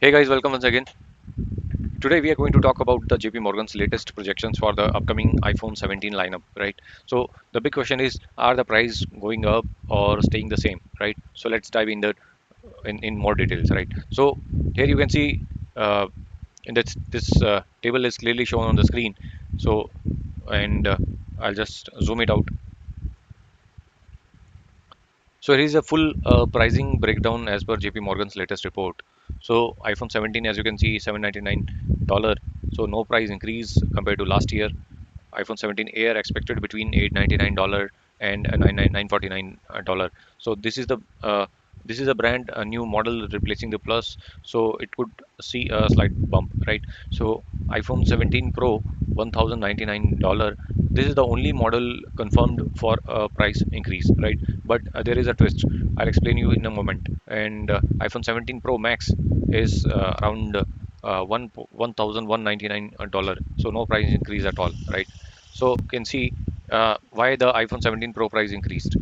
Hey guys, welcome once again. Today we are going to talk about the JPMorgan's latest projections for the upcoming iPhone 17 lineup, right? So the big question is, are the price going up or staying the same, right? So let's dive in the in more details, right? So here you can see in this table is clearly shown on the screen. So and I'll just zoom it out. So here is a full pricing breakdown as per JP Morgan's latest report. So iPhone 17, as you can see, $799. So no price increase compared to last year. iPhone 17 Air expected between $899 and $949. So this is a brand a new model replacing the Plus, so it could see a slight bump, right? So iPhone 17 Pro $1,099. This is the only model confirmed for a price increase, right? But there is a twist. I'll explain you in a moment. And iPhone 17 Pro Max is around $1,199. So no price increase at all, right? So you can see why the iPhone 17 Pro price increased.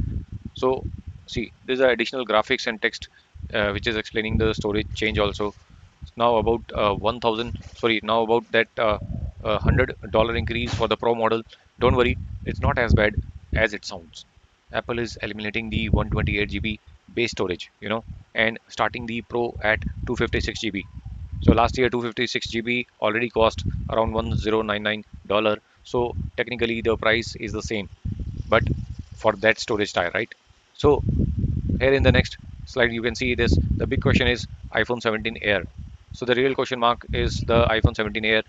So see, there's an additional graphics and text which is explaining the storage change also. Now about 1000, sorry, now about that $100 increase for the Pro model. Don't worry, it's not as bad as it sounds. Apple is eliminating the 128 GB base storage, and starting the Pro at 256 GB. So last year 256 GB already cost around $1099. So technically the price is the same, but for that storage tier, right? So here in the next slide you can see this. The big question is iPhone 17 Air. So the real question mark is the iPhone 17 Air.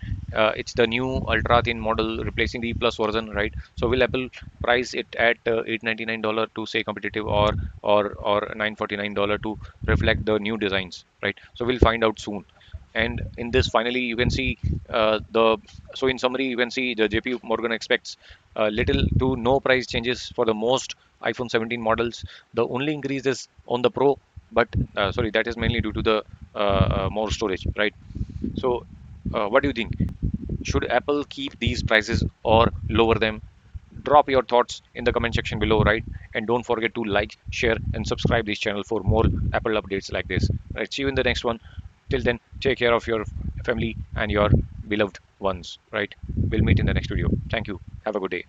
It's the new ultra thin model replacing the Plus version, right? So will Apple price it at $899 to stay competitive, or $949 to reflect the new designs, right? So we'll find out soon. And in this, finally, you can see the so in summary, you can see the JP Morgan expects little to no price changes for the most iPhone 17 models. The only increase is on the Pro, but sorry, that is mainly due to the more storage, right? So, what do you think? Should Apple keep these prices or lower them? Drop your thoughts in the comment section below, right? And don't forget to like, share, and subscribe this channel for more Apple updates like this. Right? See you in the next one. Till then, take care of your family and your beloved ones, right? We'll meet in the next video. Thank you. Have a good day.